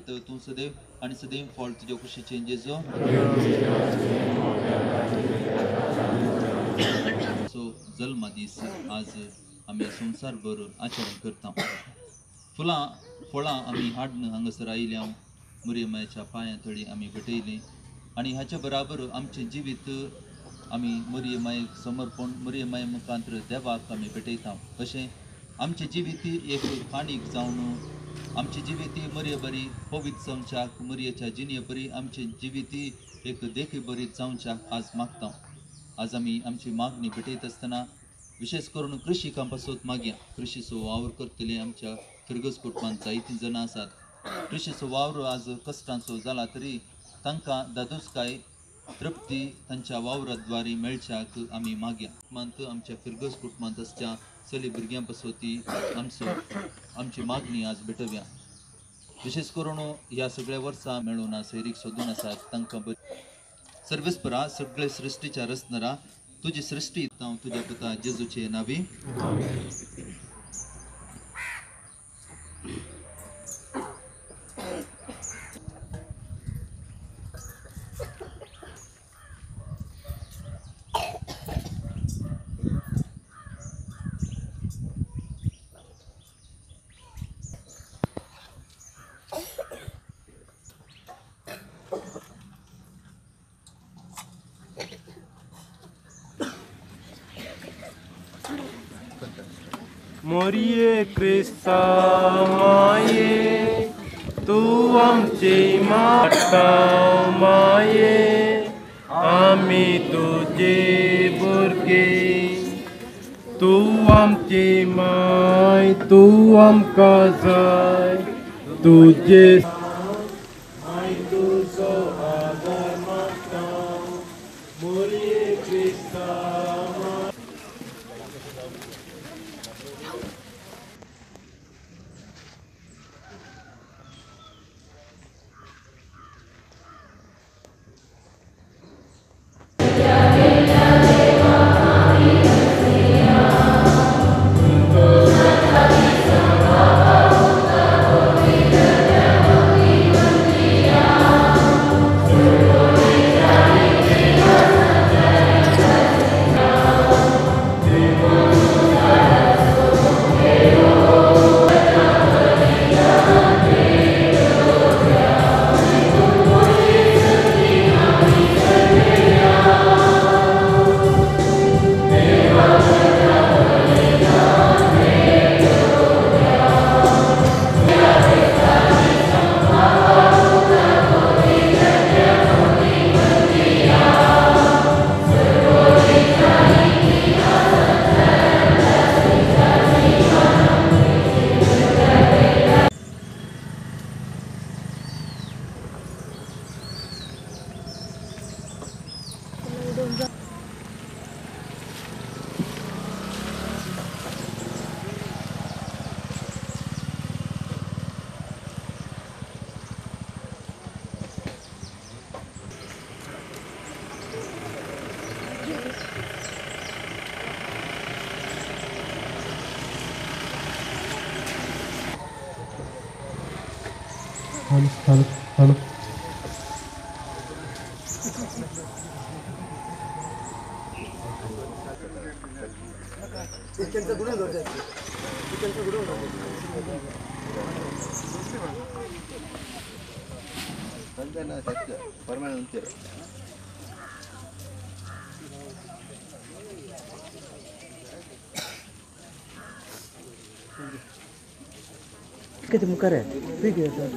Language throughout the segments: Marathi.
तूं सदैव आणि सदैव फळ तुज्या कुशीचे जेजो सो जल्मा दीस आज आमी संवसार भर आचरण करता. फळां आमी हाडून हांगासर आयल्या मरियमाच्या पांया तळी आमी भेटयली आणि हाच्या बराबर आमचें जिवीत आमी मरियमायेक समर्पण मरियमाये मुखांतर देवाक आमी भेटयता. अशें आमचें जिवीत एक काणीक जावन आमची जिवीत मरिये बरी पवित्र जावच्याक मरियेच्या जिणे बरी आमचें जिवीत एक देखी बरी जावच्याक आज मागता. आज आमी आमची मागणी भेटयत आसतना विशेष करून कृषिकां पासत मागया. कृषीचो वावर करतले आमच्या फिरगस कुटुंबांत जायतीं जाणां आसात. कृषीचो वावर आज कश्टांचो जाला तरी तांकां दादोसकाय तृप्ती तांच्या वावराद्वारे मेळच्याक आमी मागया. मात आमच्या फिरगस कुटुंबांत आसच्या चली भुरग्यां पासोती आमची मागणी आज भेटव्या. विशेष करून ह्या सगळ्या वर्सां मेळून सैरीक सोदून आसात तांकां सर्वेस्परा सगळे सृश्टीच्या रचणारा तुजी सृष्टी हांव तुज्या पुता जेजूचे नावी Morie Krista Maye, Tu amci matau Maye, Ami Tuje burgi, Tu amci mai, Tu am kazai, Tuje Ai Tu so agar matau, Morie Krista Hello. Kita muka rẹ̀ bíi ẹ̀sán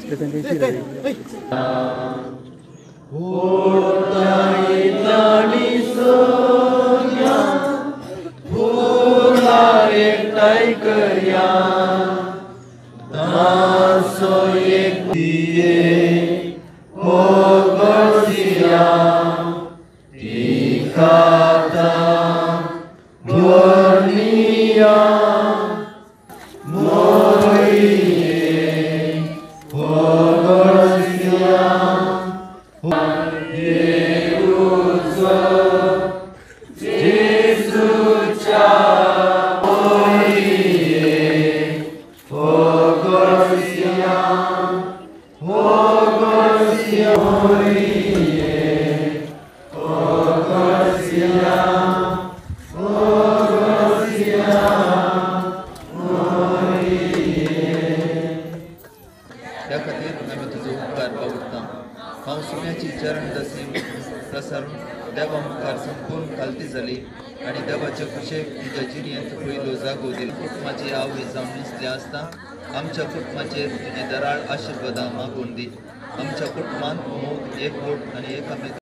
ṣẹ̀tàn kìí sí rẹ̀. मागता हांव सुम्याची चरण दसी प्रसारून देवा मुखार संपूर्ण खालती जाली आनी देवाच्या कुशेक तुज्या जिणयेंत पयलो जागो दिलो कुटुंबाची आवय जावन दिसली आसता आमच्या कुटुंबाचेर तुजी दराळ आशिर्वादां मागून दी आमच्या कुटुंबांत मोग एकवट आनी एकामेक